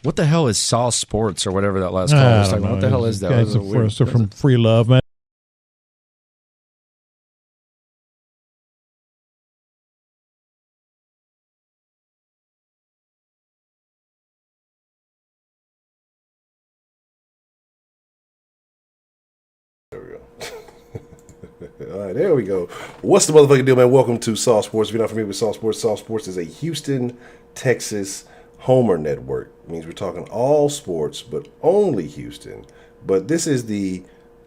What the hell is Saw Sports or whatever that last call was talking about? What the hell is that? Guys are from Free Love, man. There we go. All right, there we go. What's the motherfucking deal, man? Welcome to Saw Sports. If you're not familiar with Saw Sports is a Houston, Texas Homer network. It means we're talking all sports, but only Houston. But this is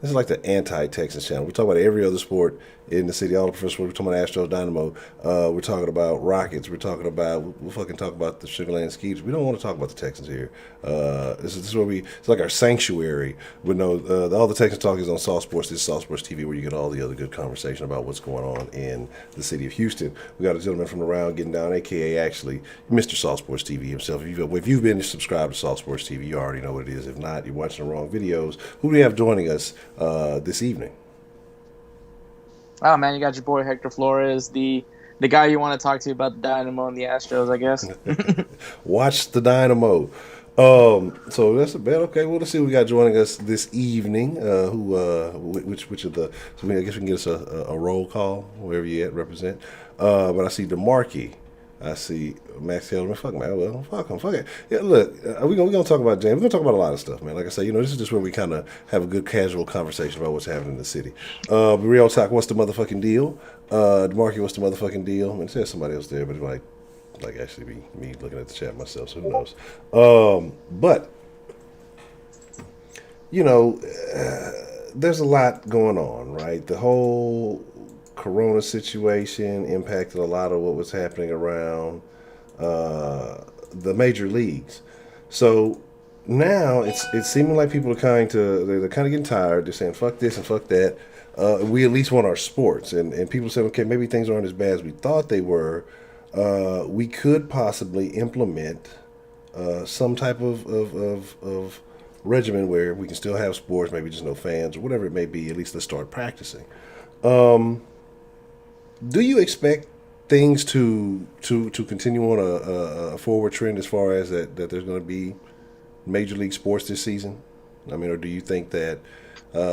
like the anti-Texas channel. We talk about every other sport in the city, all the professional sports. We're talking about Astros, Dynamo. We're talking about Rockets. We'll fucking talk about the Sugarland Skeets. We don't want to talk about the Texans here. This is where it's like our sanctuary. But no, all the Texans talk is on Saw Sports. This is Saw Sports TV, where you get all the other good conversation about what's going on in the city of Houston. We got a gentleman from around getting down, a.k.a. actually Mr. Saw Sports TV himself. If you've been subscribed to Saw Sports TV, you already know what it is. If not, you're watching the wrong videos. Who do we have joining us this evening? Oh man, you got your boy Hector Flores, the guy you want to talk to about the Dynamo and the Astros, I guess. Watch the Dynamo. So that's a bet. Okay, well, let's see who we got joining us this evening. Which of the? So I guess we can get us a roll call wherever you at represent. But I see DeMarkey. I see Max Hellman. Fuck man, well, fuck him, fuck it. Yeah, look, we're gonna talk about James. We're gonna talk about a lot of stuff, man. Like I say, this is just where we kind of have a good casual conversation about what's happening in the city. Real talk. What's the motherfucking deal? DeMarkey, what's the motherfucking deal? I mean, there's somebody else there, but it might like actually be me looking at the chat myself. So who knows? But there's a lot going on, right? The whole Corona situation impacted a lot of what was happening around the major leagues. So now it's seeming like people are they're kind of getting tired. They're saying fuck this and fuck that. We at least want our sports, and people say, okay, maybe things aren't as bad as we thought they were. We could possibly implement some type of regimen where we can still have sports, maybe just no fans or whatever it may be. At least let's start practicing. Do you expect things to continue on a forward trend as far as that there's going to be major league sports this season? I mean, or do you think that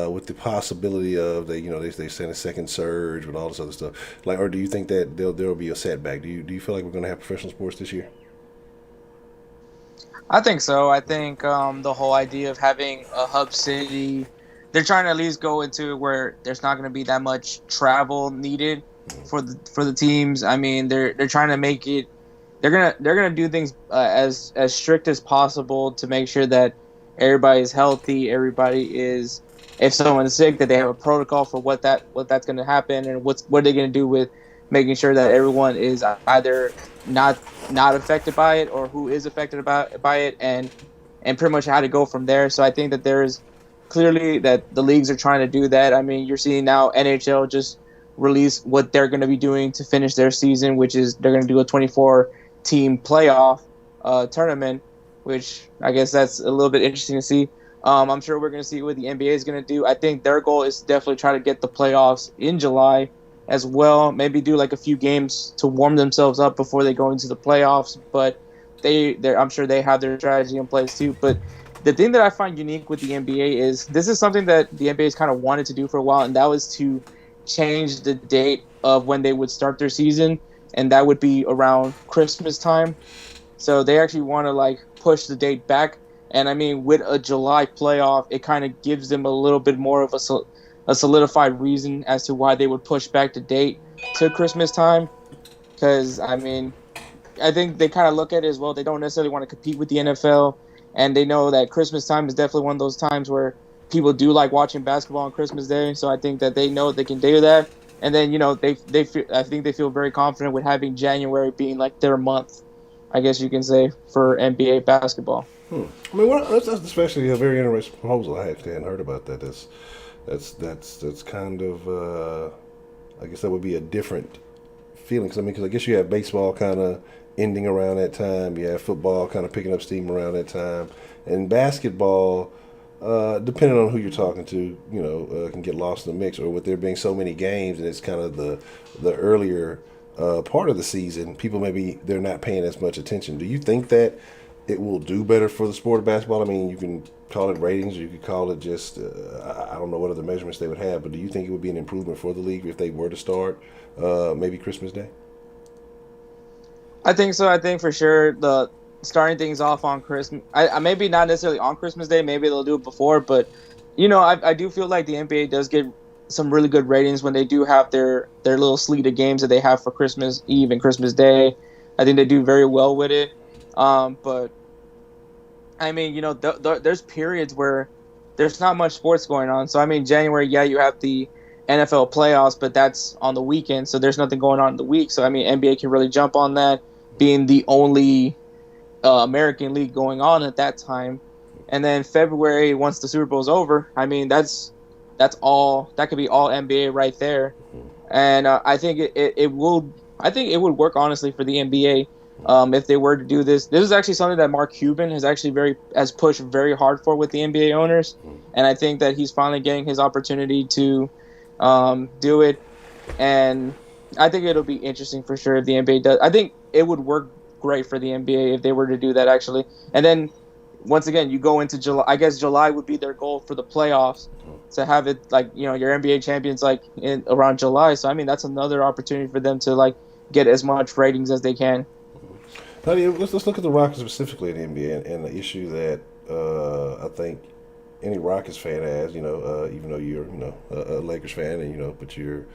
with the possibility of they send a second surge with all this other stuff, or do you think that there'll be a setback? Do you feel like we're going to have professional sports this year? I think so. I think the whole idea of having a hub city they're trying to at least go into where there's not going to be that much travel needed for the teams. I mean, they're trying to make it. They're gonna do things as strict as possible to make sure that everybody is healthy. Everybody is. If someone's sick, that they have a protocol for what's going to happen, and what are they going to do with making sure that everyone is either not affected by it or who is affected by it, and pretty much how to go from there. So I think that there's clearly that the leagues are trying to do that. I mean, you're seeing now NHL just release what they're going to be doing to finish their season, which is they're going to do a 24-team playoff tournament, which I guess that's a little bit interesting to see. I'm sure we're going to see what the NBA is going to do. I think their goal is to definitely try to get the playoffs in July as well. Maybe do like a few games to warm themselves up before they go into the playoffs. But I'm sure they have their strategy in place too. But the thing that I find unique with the NBA is this is something that the NBA has kind of wanted to do for a while, and that was to change the date of when they would start their season, and that would be around Christmas time. So they actually want to like push the date back. And I mean, with a July playoff, it kind of gives them a little bit more of a solidified reason as to why they would push back the date to Christmas time. Because, I mean, I think they kind of look at it as well. They don't necessarily want to compete with the NFL. And they know that Christmas time is definitely one of those times where people do like watching basketball on Christmas Day. So I think that they know they can do that. And then, you know, they feel, I think they feel very confident with having January being like their month, I guess you can say, for NBA basketball. I mean, that's especially a very interesting proposal. I actually hadn't heard about that. That's kind of, I guess that would be a different feeling. Because I guess you have baseball kind of ending around that time. You have football kind of picking up steam around that time, and basketball, depending on who you're talking to, you know, can get lost in the mix. Or with there being so many games, and it's kind of the earlier part of the season, people maybe they're not paying as much attention. Do you think that it will do better for the sport of basketball? I mean, you can call it ratings, or you could call it just, I don't know what other measurements they would have, but do you think it would be an improvement for the league if they were to start maybe Christmas Day? I think so. I think for sure the starting things off on Christmas, I maybe not necessarily on Christmas Day, maybe they'll do it before, but, you know, I do feel like the NBA does get some really good ratings when they do have their little slate of games that they have for Christmas Eve and Christmas Day. I think they do very well with it. But I mean, you know, there's periods where there's not much sports going on. So I mean, January, yeah, you have the NFL playoffs, but that's on the weekend, so there's nothing going on in the week. So I mean, NBA can really jump on that, being the only American league going on at that time. And then February, once the Super Bowl's over, I mean, that's all. That could be all NBA right there. And I think it will. I think it would work honestly for the NBA. If they were to do this. This is actually something that Mark Cuban has pushed very hard for with the NBA owners, and I think that he's finally getting his opportunity to do it. And I think it'll be interesting for sure if the NBA does. I think it would work great for the NBA if they were to do that actually. And then once again, you go into July. I guess July would be their goal for the playoffs, to have it like, you know, your NBA champions like in around July. So I mean, that's another opportunity for them to like get as much ratings as they can. Let's look at the Rockets specifically in the NBA and the issue that I think any Rockets fan has. You know, even though you're a Lakers fan, and but your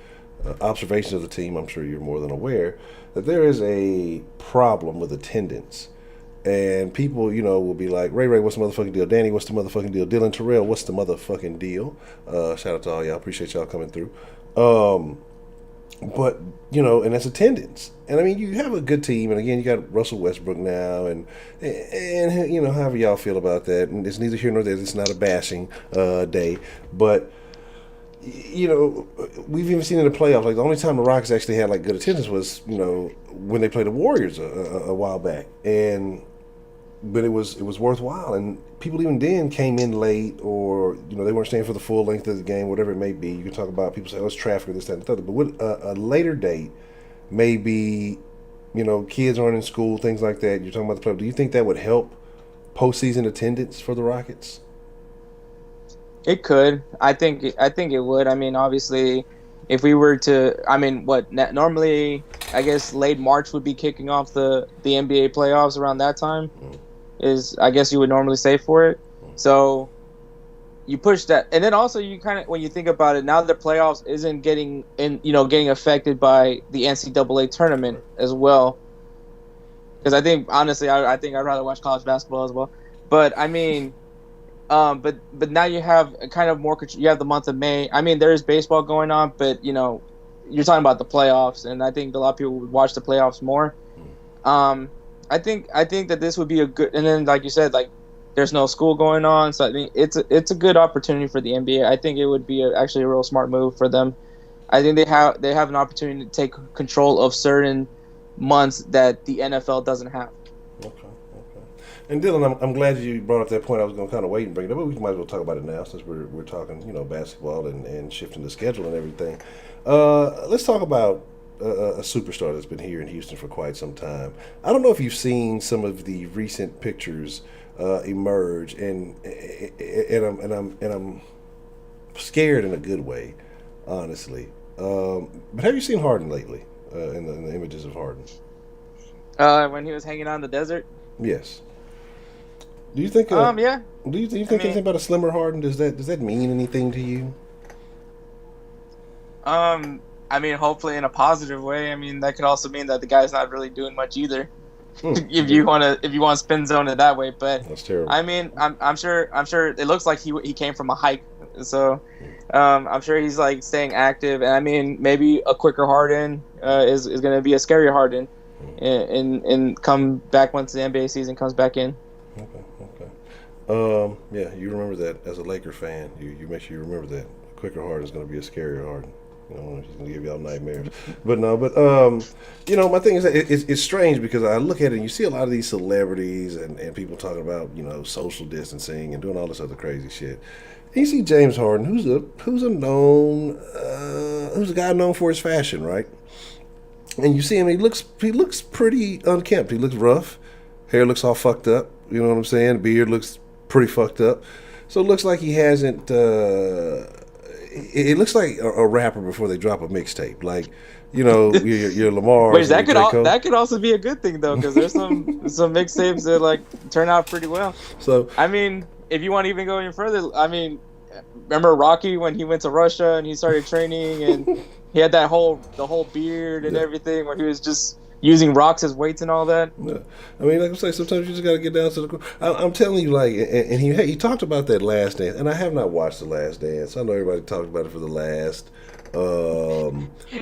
observations of the team, I'm sure you're more than aware that there is a problem with attendance. And people, will be like, Ray, what's the motherfucking deal? Danny, what's the motherfucking deal? Dylan Terrell, what's the motherfucking deal? Shout out to all y'all. Appreciate y'all coming through. But, and that's attendance. And, I mean, you have a good team. And, again, you got Russell Westbrook now. And however y'all feel about that. And it's neither here nor there. It's not a bashing day. But, we've even seen in the playoffs, like, the only time the Rockets actually had, like, good attendance was, when they played the Warriors a while back. But it was worthwhile. And people even then came in late, or, they weren't staying for the full length of the game, whatever it may be. You can talk about people say, oh, it's traffic or this, that, and the other. But with a later date, maybe, kids aren't in school, things like that. You're talking about the playoffs. Do you think that would help postseason attendance for the Rockets? It could. I think it would. I mean, obviously, if we were to, normally, I guess late March would be kicking off the NBA playoffs around that time. I guess you would normally say for it. So you push that, and then also you kind of, when you think about it, now the playoffs isn't getting affected by the NCAA tournament as well. Because I think honestly, I think I'd rather watch college basketball as well. But I mean, but now you have a kind of more. You have the month of May. I mean, there is baseball going on, but you're talking about the playoffs, and I think a lot of people would watch the playoffs more. I think that this would be a good, and then like you said, like there's no school going on, so I think it's a good opportunity for the NBA. I think it would be actually a real smart move for them. I think they have an opportunity to take control of certain months that the NFL doesn't have. Okay. And Dylan, I'm glad you brought up that point. I was going to kind of wait and bring it up, but we might as well talk about it now since we're talking, basketball and shifting the schedule and everything. Let's talk about a superstar that's been here in Houston for quite some time. I don't know if you've seen some of the recent pictures emerge, and I'm scared in a good way, honestly. But have you seen Harden lately? In the images of Harden, when he was hanging out in the desert. Yes. Do you think? Yeah. Do you think anything about a slimmer Harden? Does that mean anything to you? I mean, hopefully in a positive way. I mean, that could also mean that the guy's not really doing much either. if you want to spin zone it that way, but that's terrible. I mean, I'm sure it looks like he came from a hike, so I'm sure he's like staying active, and I mean maybe a quicker Harden is going to be a scarier Harden, and come back once the NBA season comes back in. Okay. Yeah, you remember that as a Laker fan. You make sure you remember that a quicker Harden is going to be a scarier Harden. He's going to give y'all nightmares. But my thing is that it's strange because I look at it and you see a lot of these celebrities and people talking about, social distancing and doing all this other crazy shit. And you see James Harden, who's a guy known for his fashion, right? And you see him, he looks pretty unkempt. He looks rough. Hair looks all fucked up. You know what I'm saying? Beard looks pretty fucked up. So it looks like he hasn't... It looks like a rapper before they drop a mixtape, like your Lamar. Wait, that could also be a good thing though, because there's some mixtapes that like turn out pretty well. So I mean, if you want to even go even further, I mean, remember Rocky when he went to Russia and he started training and he had the whole beard and everything, where he was just using rocks as weights and all that. Yeah. I mean, like I say, sometimes you just got to get down to the. I'm telling you, like, and he talked about that Last Dance, and I have not watched the Last Dance. I know everybody talked about it for the last,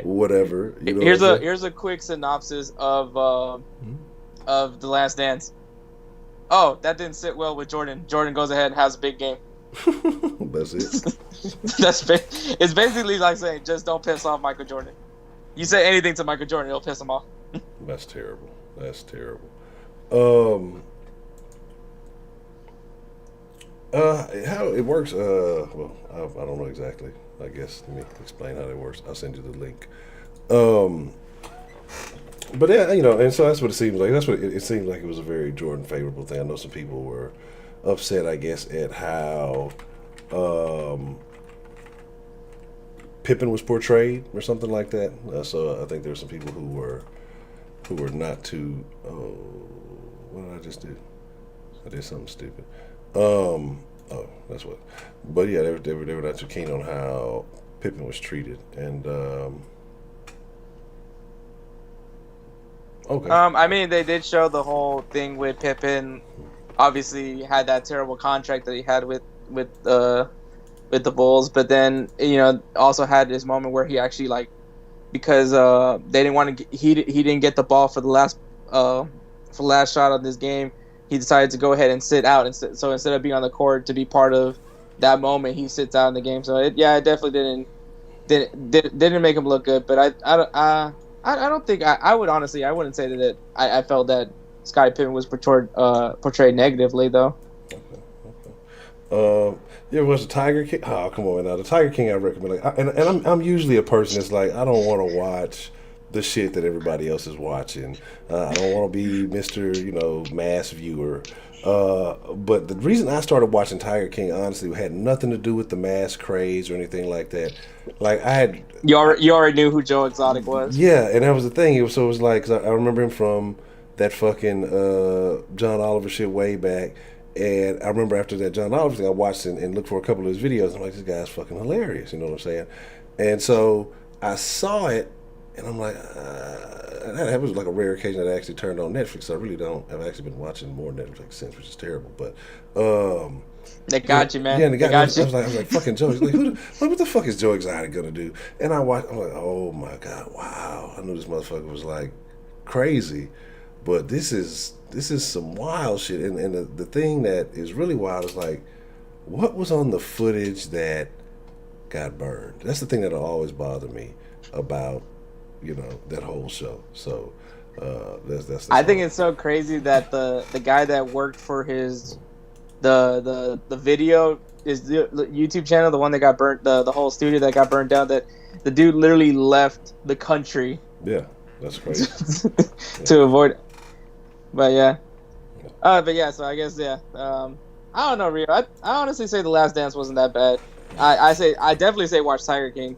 whatever. Here's a quick synopsis of the Last Dance. Oh, that didn't sit well with Jordan. Jordan goes ahead and has a big game. That's it. It's basically like saying, just don't piss off Michael Jordan. You say anything to Michael Jordan, it'll piss him off. That's terrible. How it works? Well, I don't know exactly. I guess let me explain how that works. I'll send you the link. But yeah, and so that's what it seems like. That's what it seems like. It was a very Jordan favorable thing. I know some people were upset, I guess, at how Pippen was portrayed or something like that. So I think there's some people who were not too. Oh, what did I just do? I did something stupid. Oh, that's what. But yeah, they were not too keen on how Pippen was treated, and okay. I mean, they did show the whole thing with Pippen. Obviously, he had that terrible contract that he had with the Bulls, but then also had this moment where he actually because they didn't want to. He didn't get the ball for the last shot of this game. He decided to go ahead and sit out, and so instead of being on the court to be part of that moment, he sits out in the game. So it definitely didn't make him look good. But I don't think I would honestly, I wouldn't say that I felt that Scottie Pippen was portrayed negatively though. Okay. You ever watch the Tiger King? Oh, come on now. The Tiger King I recommend. And I'm usually a person that's like, I don't want to watch the shit that everybody else is watching. I don't want to be Mr. mass viewer. But the reason I started watching Tiger King, honestly, had nothing to do with the mass craze or anything like that. Like I had. You already knew who Joe Exotic was. Yeah, and that was the thing. It was like, 'cause I remember him from that fucking John Oliver shit way back. And I remember after that John Oliver thing, I watched and looked for a couple of his videos. I'm like, this guy's fucking hilarious. You know what I'm saying? And so I saw it, and I'm like, that was like a rare occasion that I actually turned on Netflix. So I really don't. I've actually been watching more Netflix since, which is terrible. But they got you, man. Yeah, and they got you. I was like, fucking Joe. He's like, what the fuck is Joe Exotic gonna do? And I watched. I'm like, oh my god, wow! I knew this motherfucker was like crazy, but this is some wild shit. And the thing that is really wild is like, what was on the footage that got burned? That's the thing that'll always bother me about that whole show. So that's I think it's so crazy that the guy that worked for his the video is the YouTube channel, the one that got burnt, the whole studio that got burnt down, that the dude literally left the country. Yeah, that's crazy. to avoid. But yeah. So I guess I don't know, Rio. I honestly say The Last Dance wasn't that bad. I definitely say watch Tiger King.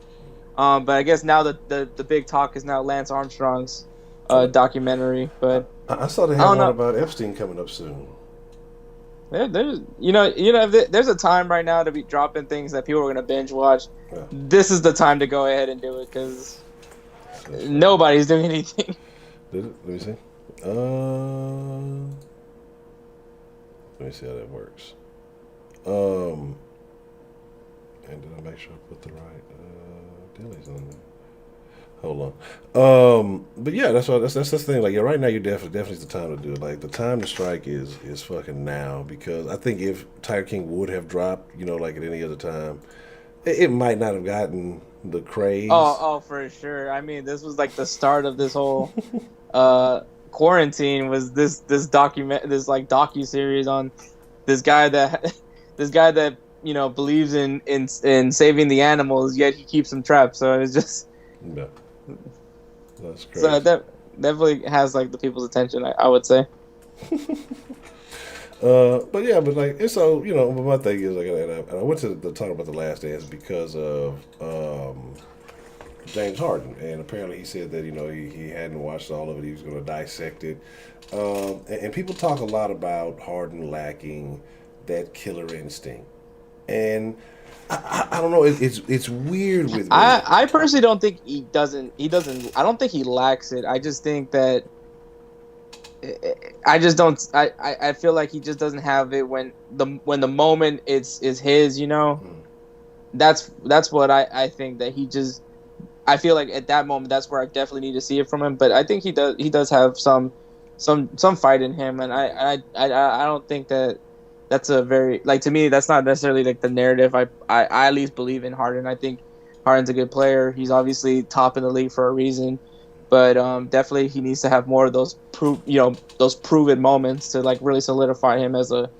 But I guess now the big talk is now Lance Armstrong's documentary. But I saw they had one about Epstein coming up soon. There's there's a time right now to be dropping things that people are gonna binge watch. Yeah. This is the time to go ahead and do it because nobody's doing anything. Did it? Let me see. Let me see how that works. And did I make sure I put the right dailies on there? Hold on. But yeah, that's the thing. Like, yeah, right now you definitely is the time to do it. Like, the time to strike is fucking now, because I think if Tiger King would have dropped, like at any other time, it might not have gotten the craze. Oh, for sure. I mean, this was like the start of this whole quarantine. Was this docu series on this guy that believes in saving the animals, yet he keeps them trapped. So it's just. Yeah. That's crazy. So that definitely has like the people's attention, I would say. But yeah, but like, it's so, but my thing is, like, and I went to talk about The Last Dance because of James Harden, and apparently he said that he hadn't watched all of it. He was going to dissect it, and people talk a lot about Harden lacking that killer instinct, and I don't know. It's weird with me. I personally don't think he doesn't. I don't think he lacks it. I just think that. I just don't. I feel like he just doesn't have it when the moment is his. That's what I think that he just. I feel like at that moment that's where I definitely need to see it from him. But I think he does have some fight in him, and I don't think that. That's a very, like, to me, that's not necessarily like the narrative I at least believe in Harden. I think Harden's a good player. He's obviously top in the league for a reason, but definitely he needs to have more of those those proven moments to like really solidify him as a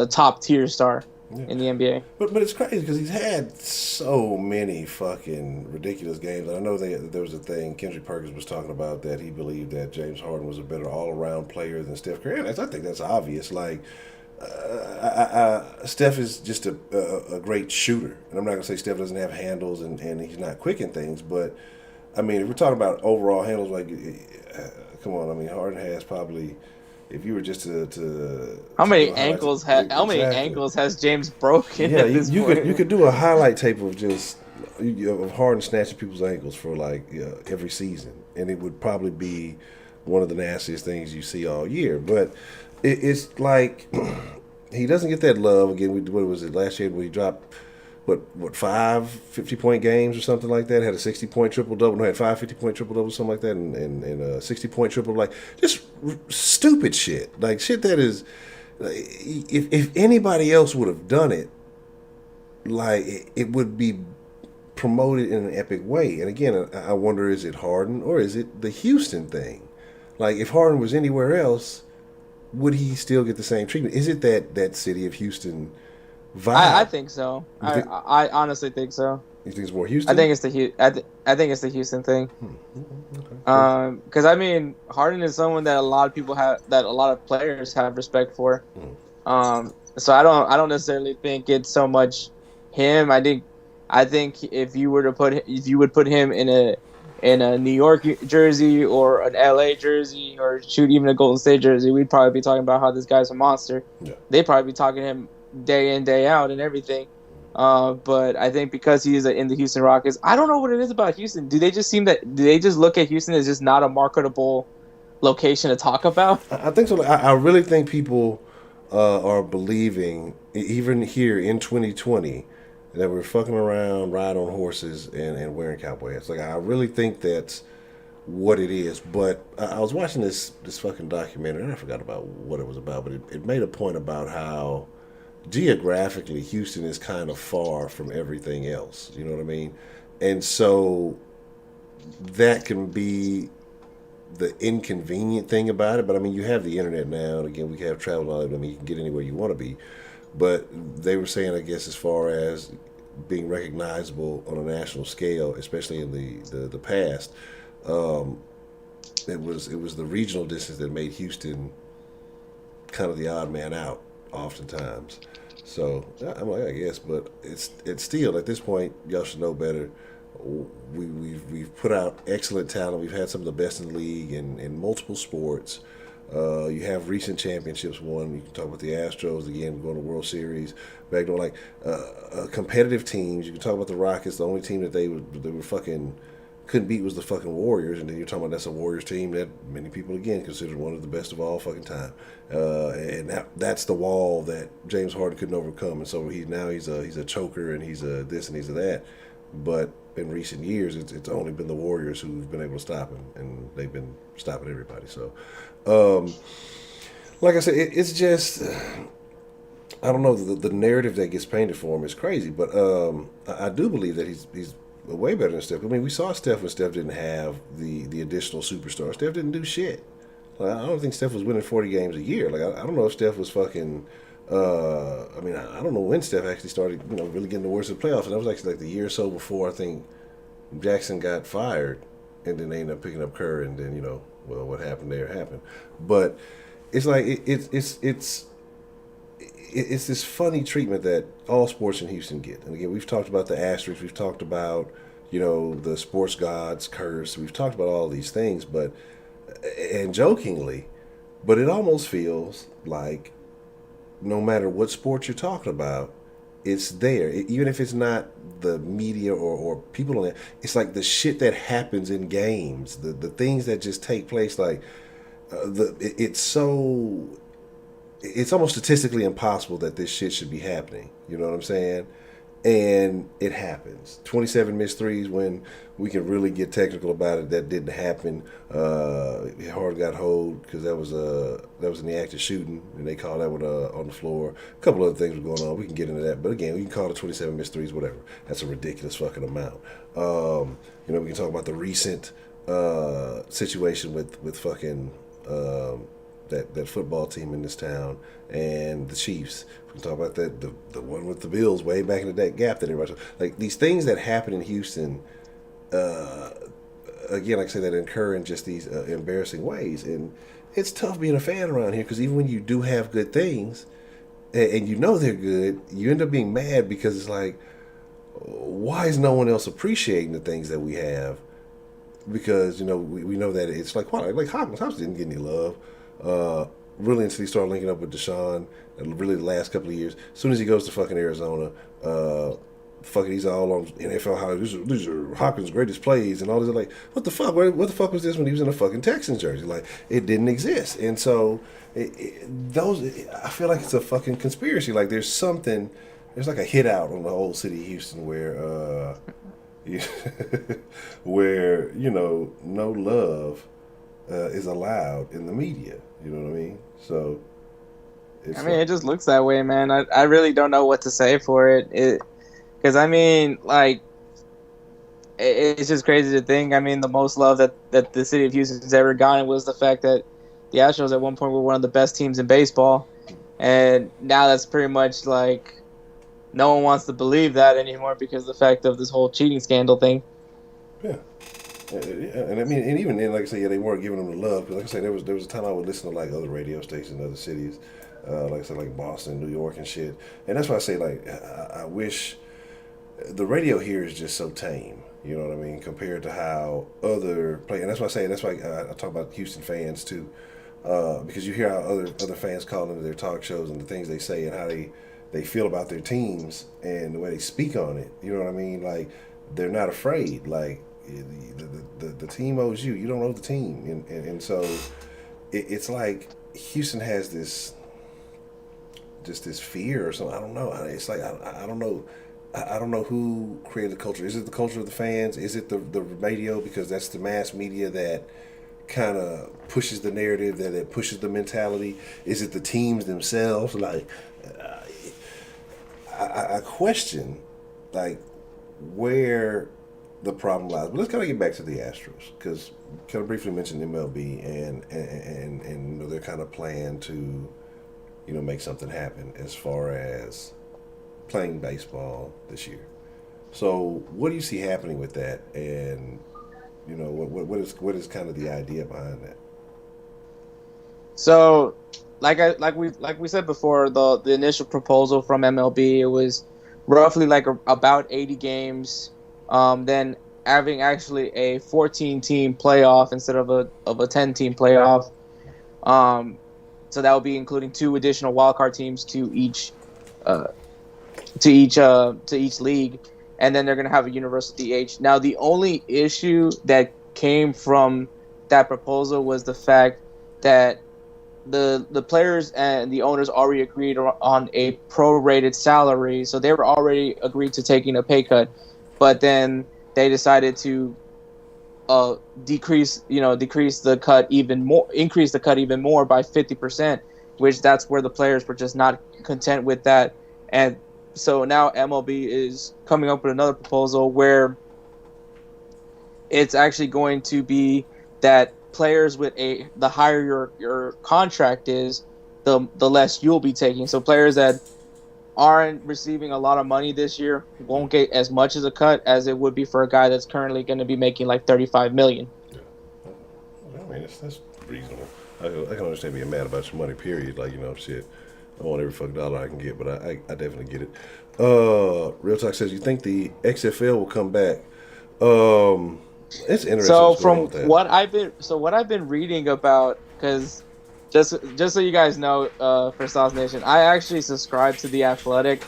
top tier star in the NBA. But it's crazy because he's had so many fucking ridiculous games. And I know there was a thing Kendrick Perkins was talking about, that he believed that James Harden was a better all around player than Steph Curry. And I think that's obvious. Like. Steph is just a great shooter, and I'm not gonna say Steph doesn't have handles and he's not quick in things, but I mean, if we're talking about overall handles, like, come on, I mean, Harden has probably, if you were just to how many ankles has James broken? Yeah, you could do a highlight tape of just of Harden snatching people's ankles for like every season, and it would probably be one of the nastiest things you see all year, but. It's like he doesn't get that love again. What was it last year when he dropped what 5 50-point games or something like that? Had a 60-point triple double. No, had 5 50-point triple doubles, something like that, and a 60-point triple. Like, just stupid shit. Like, shit that is, if anybody else would have done it, like, it would be promoted in an epic way. And again, I wonder, is it Harden or is it the Houston thing? Like, if Harden was anywhere else, would he still get the same treatment? Is it that city of Houston vibe? I think so. I honestly think so. You think it's more Houston? I think it's the Houston thing. Okay. Because I mean, Harden is someone that a lot of players have respect for. So I don't necessarily think it's so much him. I think if you would put him in in a New York jersey or an LA jersey or shoot even a Golden State jersey, we'd probably be talking about how this guy's a monster. Yeah. They'd probably be talking to him day in, day out and everything. But I think because he is in the Houston Rockets, I don't know what it is about Houston. Do they just look at Houston as just not a marketable location to talk about? I think so. I really think people are believing, even here in 2020, that we're fucking around, riding on horses, and wearing cowboy hats. Like, I really think that's what it is. But I was watching this fucking documentary, and I forgot about what it was about, but it made a point about how geographically Houston is kind of far from everything else. You know what I mean? And so that can be the inconvenient thing about it. But I mean, you have the internet now, and again, we have travel all. I mean, you can get anywhere you want to be. But they were saying, I guess, as far as being recognizable on a national scale, especially in the past, it was the regional distance that made Houston kind of the odd man out oftentimes. So I'm like, I guess, but it's still at this point, y'all should know better. We've put out excellent talent. We've had some of the best in the league in multiple sports. You have recent championships won. You can talk about the Astros again, going to World Series. Back to like competitive teams. You can talk about the Rockets. The only team that they were fucking couldn't beat was the fucking Warriors. And then you're talking about that's a Warriors team that many people again consider one of the best of all fucking time. And that's the wall that James Harden couldn't overcome. And so he's a choker and he's a this and he's a that. But in recent years, it's only been the Warriors who've been able to stop him, and they've been stopping everybody. So, like I said, it's just I don't know, the narrative that gets painted for him is crazy. But I do believe that he's way better than Steph. I mean, we saw Steph when Steph didn't have the additional superstar. Steph didn't do shit. Like, I don't think Steph was winning 40 games a year. Like I don't know if Steph was fucking. I mean, I don't know when Steph actually started, really getting the worst of the playoffs. And that was actually like the year or so before I think Jackson got fired, and then they ended up picking up Kerr, and then well, what happened there happened. But it's like it's this funny treatment that all sports in Houston get. And again, we've talked about the asterisks, we've talked about the sports gods curse, we've talked about all these things, but and jokingly, but it almost feels like no matter what sport you're talking about, it's there. Even if it's not the media or people on it, it's like the shit that happens in games, the things that just take place. Like it's almost statistically impossible that this shit should be happening. You know what I'm saying? And it happens. 27 missed threes when we can really get technical about it. That didn't happen. Harden got hold because that was in the act of shooting, and they called that one on the floor. A couple other things were going on. We can get into that, but again, we can call it 27 missed threes, whatever. That's a ridiculous fucking amount. We can talk about the recent situation with fucking that football team in this town and the Chiefs. We can talk about that the one with the Bills way back in that gap that everybody like these things that happen in Houston. Again, like I say, that incur in just these embarrassing ways, and it's tough being a fan around here because even when you do have good things, and they're good, you end up being mad because it's like, why is no one else appreciating the things that we have? Because we know that it's like Hopkins didn't get any love. Really until he started linking up with Deshaun, really the last couple of years. As soon as he goes to fucking Arizona, he's all on NFL highlights. These are Hopkins' greatest plays and all this. Like, what the fuck? What the fuck was this when he was in a fucking Texans jersey? Like, it didn't exist. And so, I feel like it's a fucking conspiracy. Like, there's like a hit out on the whole city of Houston where, where, no love is allowed in the media. You know what I mean? So, it just looks that way, man. I really don't know what to say for it. Because it's just crazy to think. I mean, the most love that the city of Houston's ever gotten was the fact that the Astros at one point were one of the best teams in baseball, and now that's pretty much like no one wants to believe that anymore because of the fact of this whole cheating scandal thing. Yeah. And I mean, and even then, like I say, they weren't giving them the love. Because like I say, there was a time I would listen to like other radio stations in other cities, like I said, like Boston, New York, and shit. And that's why I say, like, I wish the radio here is just so tame. You know what I mean? Compared to how other play, and that's why I say that's why I talk about Houston fans too, because you hear how other fans call into their talk shows and the things they say and how they feel about their teams and the way they speak on it. You know what I mean? Like they're not afraid. Like the team owes you. You don't owe the team, and so it's like Houston has this fear or something. I don't know. It's like I don't know. I don't know who created the culture. Is it the culture of the fans? Is it the radio? Because that's the mass media that kind of pushes the narrative, that pushes the mentality. Is it the teams themselves? Like, I question, like, where the problem lies. But let's kind of get back to the Astros, because kind of briefly mentioned MLB and you know, they're kind of playing to, you know, make something happen as far as playing baseball this year. So what do you see happening with that, and you know what is kind of the idea behind that? So, like we said before, the initial proposal from MLB, it was roughly like about 80 games, then having actually a 14-team playoff instead of a 10-team playoff. So that would be including 2 additional wildcard teams to each league, and then they're going to have a universal DH. Now, the only issue that came from that proposal was the fact that the players and the owners already agreed on a prorated salary, so they were already agreed to taking a pay cut, but then they decided to increase the cut even more by 50%, which that's where the players were just not content with that. And so now MLB is coming up with another proposal where it's actually going to be that players with the higher your contract is, the less you'll be taking. So players that aren't receiving a lot of money this year won't get as much as a cut as it would be for a guy that's currently going to be making like $35 million. Yeah. I mean, that's reasonable. I can understand being mad about your money, period. Like, you know, shit, I want every fucking dollar I can get, but I definitely get it. Real Talk says, you think the XFL will come back? It's interesting. So from what I've been reading about, because just so you guys know, for Sauce Nation, I actually subscribe to The Athletic,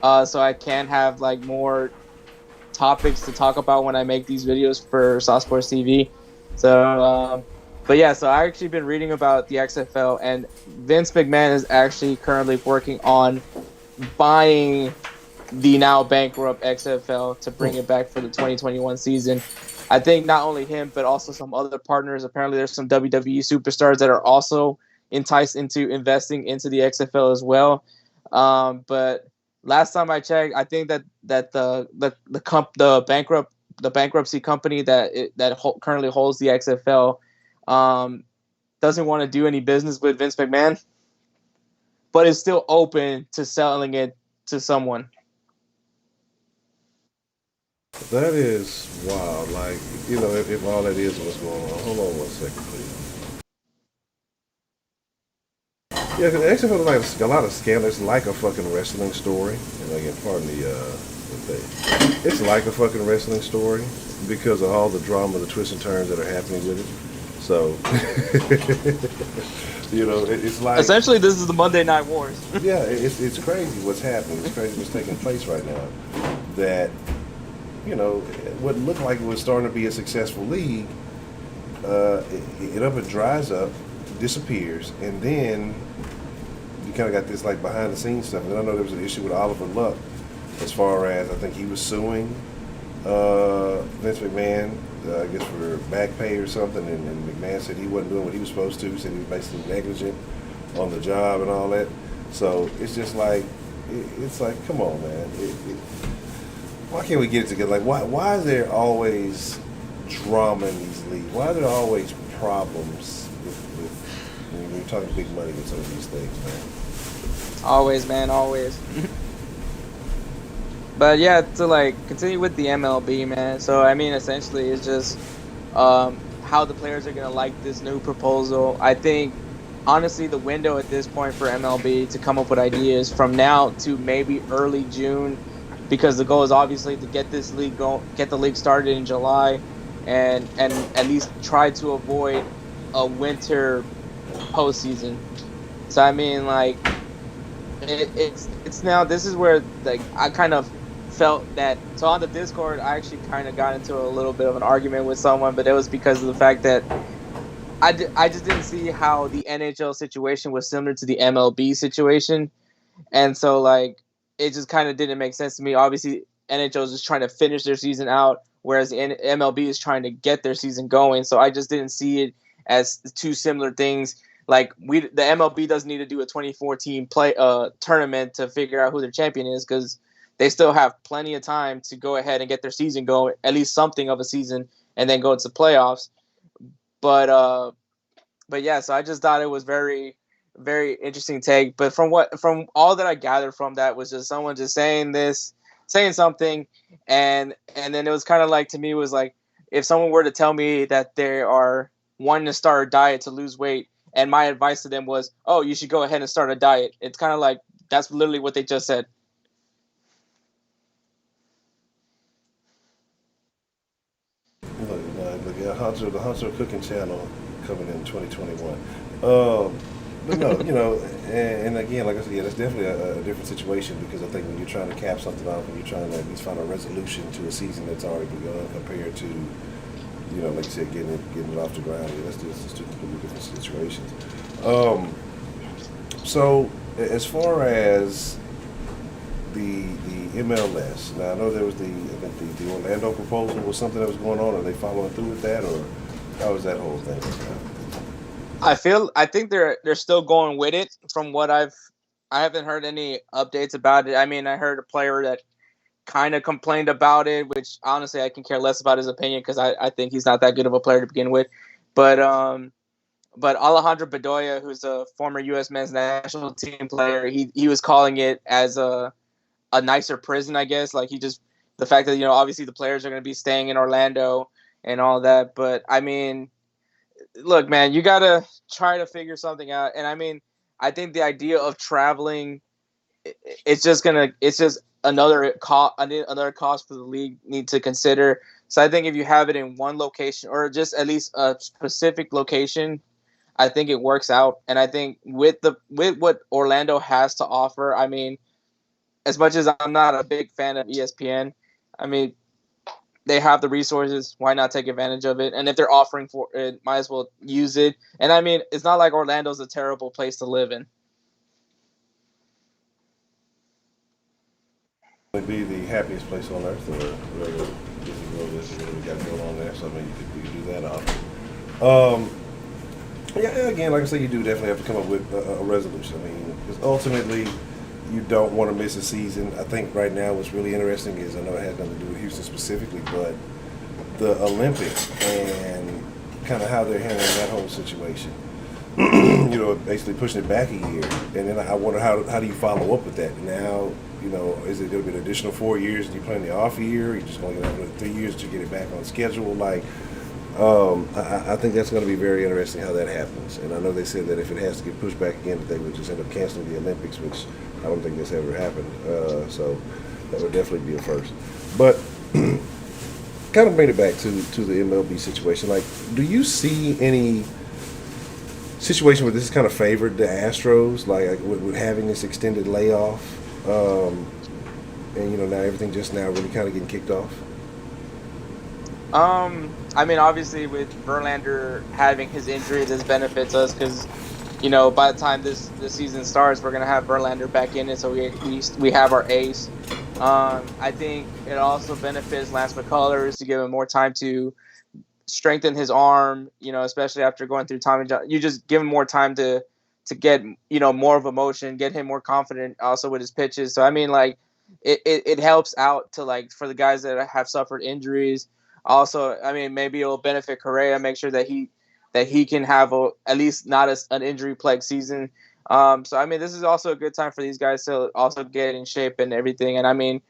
so I can have like more topics to talk about when I make these videos for Sauce Sports TV. So, but yeah, so I actually been reading about the XFL, and Vince McMahon is actually currently working on buying the now bankrupt XFL to bring it back for the 2021 season. I think not only him, but also some other partners. Apparently, there's some WWE superstars that are also enticed into investing into the XFL as well. But last time I checked, I think that the bankruptcy company that currently holds the XFL doesn't want to do any business with Vince McMahon, but is still open to selling it to someone. That is wild. Like, you know, if all that is what's going on. Hold on one second, please. Yeah, because the XFL is like a lot of scandal. It's like a fucking wrestling story. And again, pardon the thing. It's like a fucking wrestling story because of all the drama, the twists and turns that are happening with it. So, you know, it's like... Essentially, this is the Monday Night Wars. Yeah, it's crazy what's happening. It's crazy what's taking place right now. That... You know, what looked like it was starting to be a successful league, it up and dries up, disappears, and then you kind of got this like behind the scenes stuff. And I know there was an issue with Oliver Luck, as far as I think he was suing Vince McMahon, I guess for back pay or something, and McMahon said he wasn't doing what he was supposed to. He said he was basically negligent on the job and all that. So it's just like, it's like, come on, man. Why can't we get it together? Like, why is there always drama in these leagues? Why are there always problems with when you're talking big money with some of these things, man? Always, man, always. But yeah, to like continue with the MLB, man. So I mean, essentially, it's just how the players are gonna like this new proposal. I think, honestly, the window at this point for MLB to come up with ideas from now to maybe early June. because the goal is obviously to get this league get the league started in July, and at least try to avoid a winter postseason. So I mean, like, it's now, this is where, like, I kind of felt that. So on the Discord, I actually kind of got into a little bit of an argument with someone, but it was because of the fact that I just didn't see how the NHL situation was similar to the MLB situation, and so, like, it just kind of didn't make sense to me. Obviously, NHL is just trying to finish their season out, whereas the MLB is trying to get their season going. So I just didn't see it as two similar things. Like, the MLB doesn't need to do a 2014 tournament to figure out who their champion is, because they still have plenty of time to go ahead and get their season going, at least something of a season, and then go into playoffs. But yeah, so I just thought it was very, very interesting take. But from all that I gathered from that was just someone just saying something, and then it was kind of like, to me, it was like, if someone were to tell me that they are wanting to start a diet to lose weight, and my advice to them was, oh, you should go ahead and start a diet. It's kind of like, that's literally what they just said. Look at the Honcho Cooking Channel coming in 2021. But no, and again, like I said, yeah, that's definitely a different situation, because I think when you're trying to cap something off and you're trying to at least find a resolution to a season that's already begun, compared to, like you said, getting it off the ground, yeah, that's just two completely different situations. So as far as the MLS, now I know there was I think the Orlando proposal was something that was going on. Are they following through with that, or how is that whole thing? I think they're still going with it. From what I haven't heard any updates about it. I mean, I heard a player that kind of complained about it, which honestly I can care less about his opinion, because I think he's not that good of a player to begin with. But Alejandro Bedoya, who's a former U.S. men's national team player, he was calling it as a nicer prison, I guess. Like, the fact that, obviously the players are going to be staying in Orlando and all that. But I mean, look, man, you got to try to figure something out. And I mean, I think the idea of traveling, it's just another cost for the league need to consider. So I think if you have it in one location, or just at least a specific location, I think it works out. And I think with what Orlando has to offer, I mean, as much as I'm not a big fan of ESPN, I mean, they have the resources. Why not take advantage of it? And if they're offering for it, might as well use it. And I mean, it's not like Orlando's a terrible place to live in. Would be the happiest place on earth, or whatever Disney World is, whatever we got going on there. So I mean, you could do that often. Yeah, again, like I said, you do definitely have to come up with a resolution. I mean, because ultimately, you don't want to miss a season. I think right now what's really interesting is, I know it had nothing to do with Houston specifically, but the Olympics and kind of how they're handling that whole situation. Basically pushing it back a year. And then I wonder, how do you follow up with that? Now, is it going to be an additional 4 years and you plan the off year? Or you just going to have another 3 years to get it back on schedule? Like, I think that's going to be very interesting how that happens. And I know they said that if it has to get pushed back again, that they would just end up canceling the Olympics, which I don't think that's ever happened. So that would definitely be a first. But kind of bring it back to the MLB situation. Like, do you see any situation where this is kind of favored the Astros, like with having this extended layoff, and now everything just now really kind of getting kicked off? I mean, obviously with Verlander having his injury, this benefits us, because by the time this season starts, we're gonna have Verlander back in it, so we have our ace. I think it also benefits Lance McCullers to give him more time to strengthen his arm, especially after going through Tommy John. You just give him more time to get, more of a motion, get him more confident also with his pitches. So, I mean, like, it helps out to, like, for the guys that have suffered injuries. Also, I mean, maybe it'll benefit Correa, make sure that he can have at least not an injury-plagued season. So, I mean, this is also a good time for these guys to also get in shape and everything. And, I mean,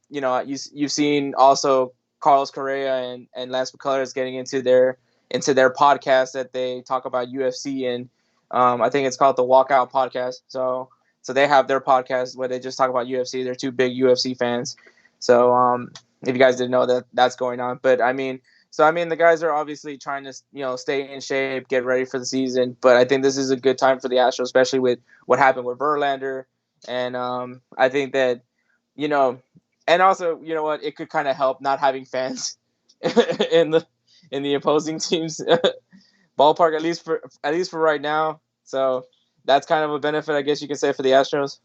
you've seen also Carlos Correa and Lance McCullers getting into their podcast that they talk about UFC, and I think it's called the Walkout Podcast. So So they have their podcast where they just talk about UFC. They're two big UFC fans. So if you guys didn't know that that's going on, but I mean, the guys are obviously trying to stay in shape, get ready for the season. But I think this is a good time for the Astros, especially with what happened with Verlander, and I think that and also what, it could kind of help not having fans in the opposing teams ballpark, at least for right now. So that's kind of a benefit, I guess you could say, for the Astros.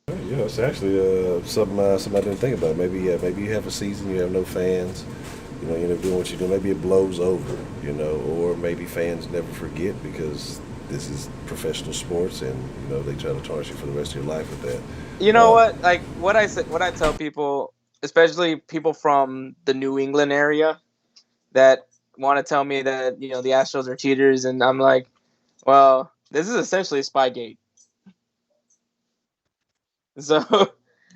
Yeah, it's actually something I didn't think about. Maybe you have a season, you have no fans, you end up doing what you do. Maybe it blows over, or maybe fans never forget because this is professional sports, and they try to tarnish you for the rest of your life with that. You know what? Like what I tell people, especially people from the New England area, that want to tell me that the Astros are cheaters, and I'm like, well, this is essentially Spygate. So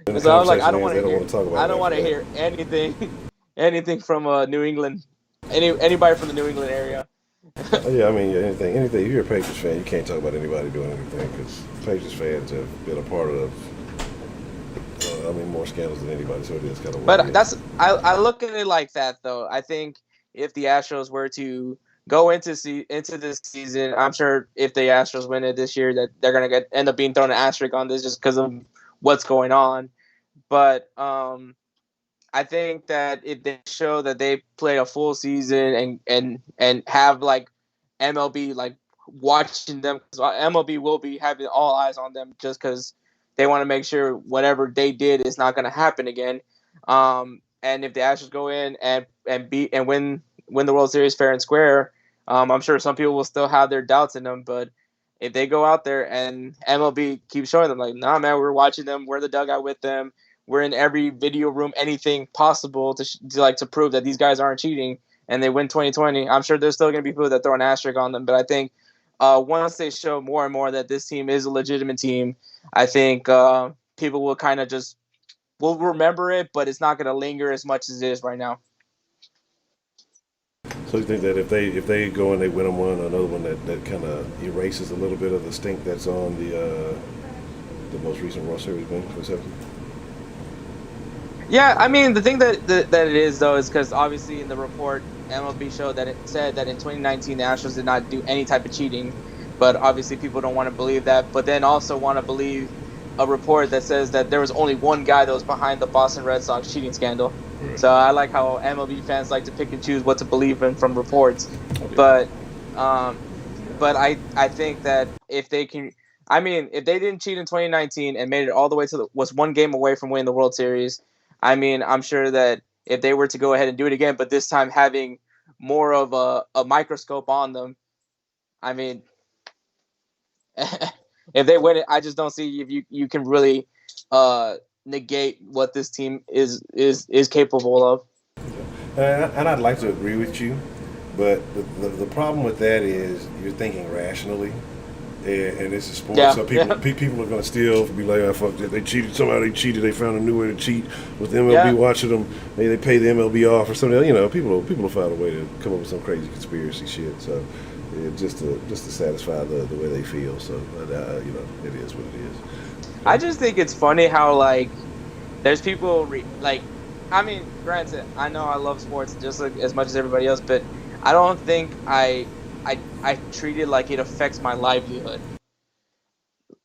I'm like, I don't want to hear anything from New England, anybody from the New England area. Yeah, I mean, anything. If you're a Patriots fan, you can't talk about anybody doing anything because Patriots fans have been a part of. More scandals than anybody, so it is kind of. But I look at it like that though. I think if the Astros were to go into this season, I'm sure if the Astros win it this year, that they're gonna end up being thrown an asterisk on this just because of what's going on. But I think that if they show that they play a full season and have like MLB like watching them, because MLB will be having all eyes on them just because they want to make sure whatever they did is not going to happen again. And if the Astros go in and win the World Series fair and square, I'm sure some people will still have their doubts in them. But if they go out there and MLB keeps showing them like, nah, man, we're watching them, we're the dugout with them, we're in every video room, anything possible to prove that these guys aren't cheating, and they win 2020, I'm sure there's still going to be people that throw an asterisk on them. But I think once they show more and more that this team is a legitimate team, I think people will kind of will remember it, but it's not going to linger as much as it is right now. So you think that if they go and they win another one that kind of erases a little bit of the stink that's on the most recent World Series win for 7? Yeah, I mean, the thing that it is though is because obviously in the report MLB showed that it said that in 2019 the Astros did not do any type of cheating, but obviously people don't want to believe that, but then also want to believe a report that says that there was only one guy that was behind the Boston Red Sox cheating scandal. Right. So I like how MLB fans like to pick and choose what to believe in from reports. Okay. But I think that if they can, I mean, if they didn't cheat in 2019 and made it all the way was one game away from winning the World Series, I mean, I'm sure that if they were to go ahead and do it again, but this time having more of a microscope on them, I mean, if they win it, I just don't see if you can really negate what this team is capable of. And I'd like to agree with you, but the problem with that is you're thinking rationally, and it's a sport, so people are going to still be like, oh, fuck that, they cheated, somehow they cheated, they found a new way to cheat with the MLB watching them, maybe they pay the MLB off or something, people will find a way to come up with some crazy conspiracy shit, so just to satisfy the way they feel, so it is what it is. I just think it's funny how like there's people I mean, granted, I know I love sports just like, as much as everybody else, but I don't think I treat it like it affects my livelihood.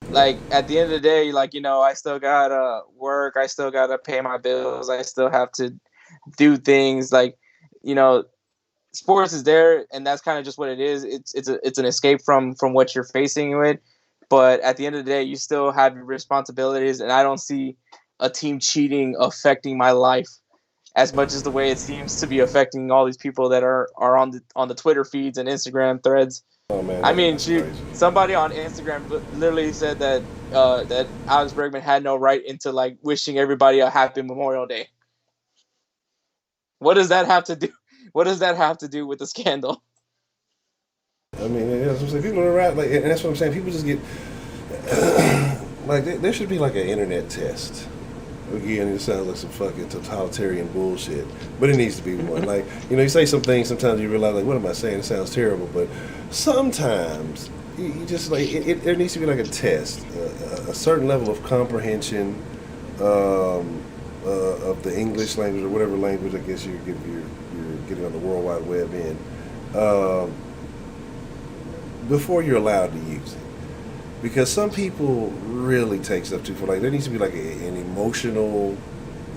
Like at the end of the day, like I still gotta work, I still gotta pay my bills, I still have to do things like sports is there, and that's kind of just what it is. It's an escape from what you're facing with, but at the end of the day, you still have your responsibilities, and I don't see a team cheating affecting my life as much as the way it seems to be affecting all these people that are on the Twitter feeds and Instagram threads. Oh, man, I mean, somebody on Instagram literally said that that Alex Bregman had no right into like wishing everybody a happy Memorial Day. What does that have to do? What does that have to do with the scandal? I mean, that's what I'm saying. People are right, like, and that's what I'm saying. People just get like there should be like an internet test. Again, it sounds like some fucking totalitarian bullshit, but it needs to be one. Like, you say some things, sometimes you realize, like, what am I saying? It sounds terrible, but sometimes you just like there needs to be like a test, a certain level of comprehension of the English language or whatever language I guess you're getting on the World Wide Web in before you're allowed to use it. Because some people really take stuff too far. Like there needs to be like an emotional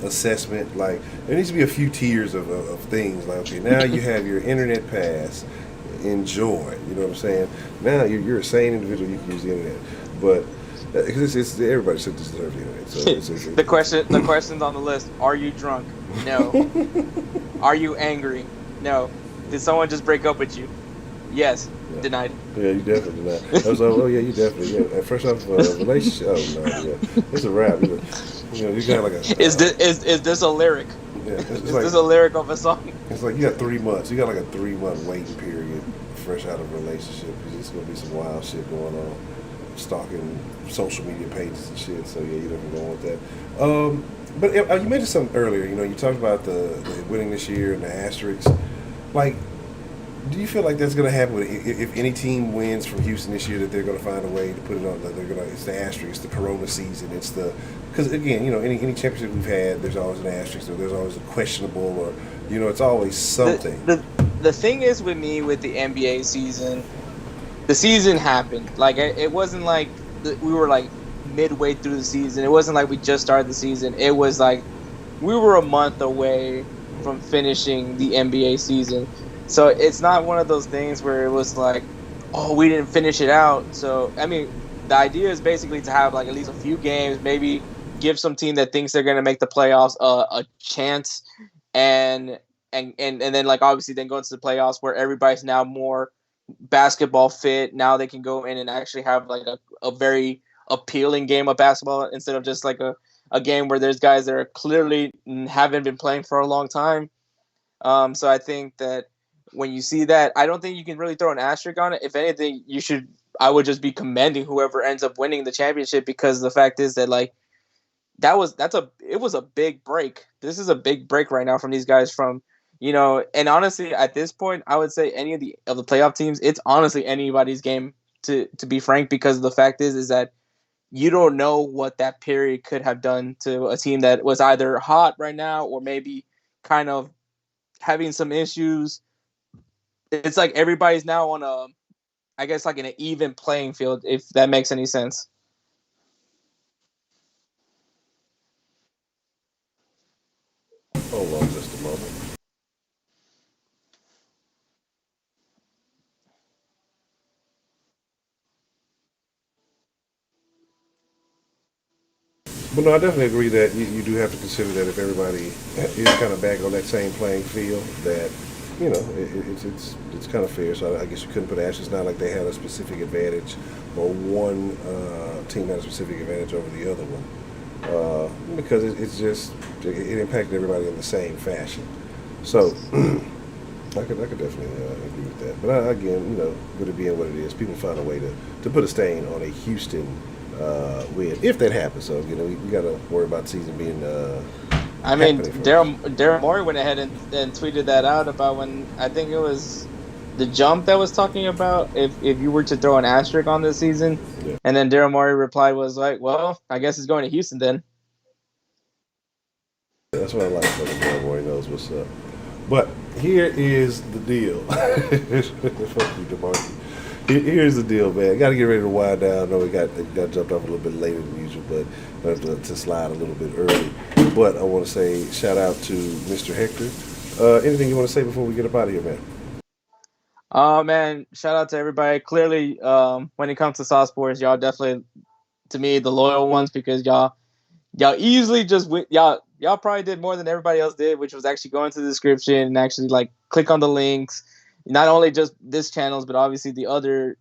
assessment. Like there needs to be a few tiers of things. Like okay, now you have your internet pass. Enjoy. You know what I'm saying? Now you're a sane individual. You can use the internet, but because it's everybody should deserve the internet. So the questions on the list: Are you drunk? No. Are you angry? No. Did someone just break up with you? Yes. Yeah. Denied. Yeah, you definitely denied. I was like, oh yeah, you definitely. Yeah. First off, relationship. Oh no, yeah, it's a rap. You got like a. Is this a lyric? Yeah, is this a lyric of a song? It's like you got 3 months. You got like a 3-month waiting period, fresh out of a relationship. There's gonna be some wild shit going on, stalking social media pages and shit. So yeah, you definitely don't want that. But you mentioned something earlier. You know, you talked about the winning this year and the asterisks. Like, do you feel like that's going to happen if any team wins from Houston this year, that they're going to find a way to put it on? It's the asterisk, it's the Corona season. It's the because again, you know, any championship we've had, there's always an asterisk, or there's always a questionable, or you know, it's always something. The thing is with me with the NBA season, the season happened. Like it wasn't like we were like midway through the season. It wasn't like we just started the season. It was like we were a month away from finishing the NBA season. So it's not one of those things where it was like, oh, we didn't finish it out. So, I mean, the idea is basically to have like at least a few games, maybe give some team that thinks they're going to make the playoffs a chance. And then like obviously then go into the playoffs where everybody's now more basketball fit. Now they can go in and actually have like a very appealing game of basketball instead of just like a game where there's guys that are clearly haven't been playing for a long time. So I think that when you see that, I don't think you can really throw an asterisk on it. If anything, I would just be commending whoever ends up winning the championship, because the fact is that like it was a big break. This is a big break right now from these guys from, you know, and honestly at this point I would say any of the playoff teams, it's honestly anybody's game to be frank, because the fact is that you don't know what that period could have done to a team that was either hot right now or maybe kind of having some issues. It's like everybody's now on I guess like in an even playing field, if that makes any sense. Hold on just a moment. But no, I definitely agree that you do have to consider that if everybody is kind of back on that same playing field, that you know it's kind of fair. So I guess you couldn't put ashes. Not like they had a specific advantage, or one team had a specific advantage over the other one, because it impacted everybody in the same fashion. So I could definitely agree with that. But again, you know, with it being what it is, people find a way to put a stain on a Houston win, if that happens. So you know, we got to worry about the season being. I mean, Daryl Morey went ahead and tweeted that out about when I think it was the Jump that was talking about if you were to throw an asterisk on this season, yeah. And then Daryl Morey replied was like, "Well, I guess it's going to Houston then." That's what I like. Daryl Morey knows what's up. But here is the deal. Fuck you, DeMarcus. Here's the deal, man. Got to get ready to wind down. I know we got jumped off a little bit later than usual, but I have to slide a little bit early. But I want to say shout out to Mr. Hector. Anything you want to say before we get up out of here, man? Man, shout out to everybody. Clearly, when it comes to Sauce Sports, y'all definitely, to me, the loyal ones, because y'all easily just y'all probably did more than everybody else did, which was actually go into the description and actually like click on the links. Not only just this channels, but obviously the other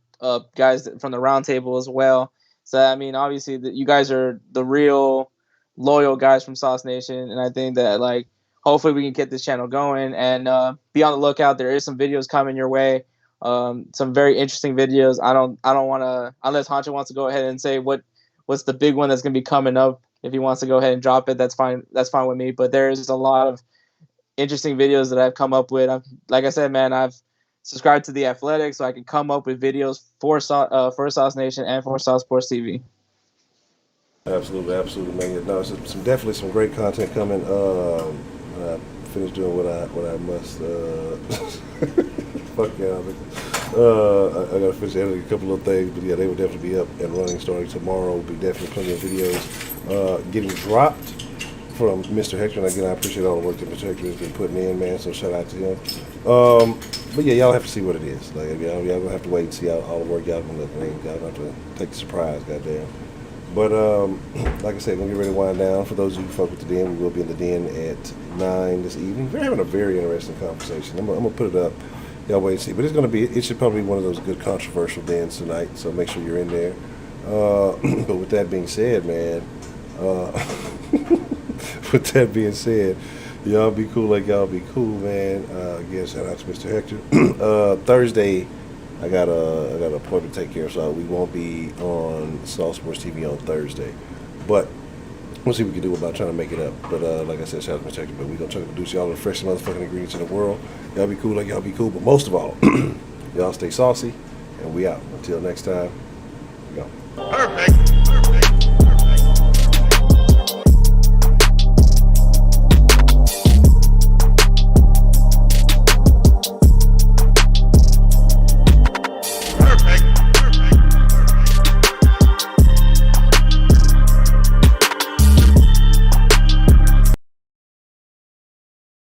guys from the Roundtable as well. So, I mean, obviously, you guys are the real loyal guys from Sauce Nation. And I think that, like, hopefully we can get this channel going and be on the lookout. There is some videos coming your way, some very interesting videos. I don't want to, unless Honcho wants to go ahead and say what's the big one that's going to be coming up. If he wants to go ahead and drop it, that's fine. That's fine with me. But there is a lot of interesting videos that I've come up with. Like I said, man, I've subscribe to The Athletic so I can come up with videos for Sauce Nation and for Sauce Sports TV. Absolutely, absolutely, man. Yeah, no, definitely some great content coming. I finished doing what I must. Fuck y'all. I gotta finish editing a couple of things, but yeah, they will definitely be up and running starting tomorrow. Will be definitely plenty of videos getting dropped from Mr. Hector. And again, I appreciate all the work that Mr. Hector has been putting in, man. So shout out to him. But yeah, y'all have to see what it is. Like y'all gonna have to wait and see all the work y'all gonna look. Y'all gonna have to take the surprise, goddamn. But like I said, we're gonna get ready to wind down. For those of you who fuck with the den, we will be in the den at 9 this evening. We're having a very interesting conversation. I'm gonna put it up. Y'all wait and see. But it should probably be one of those good controversial dens tonight. So make sure you're in there. But with that being said, man, y'all be cool like y'all be cool, man. Again, shout out to Mr. Hector. Thursday, I got an appointment to take care of, so we won't be on Sauce Sports TV on Thursday. But we'll see what we can do about trying to make it up. But like I said, shout out to Mr. Hector. But we're going to try to produce y'all the freshest motherfucking ingredients in the world. Y'all be cool like y'all be cool. But most of all, y'all stay saucy, and we out. Until next time, we go. Perfect.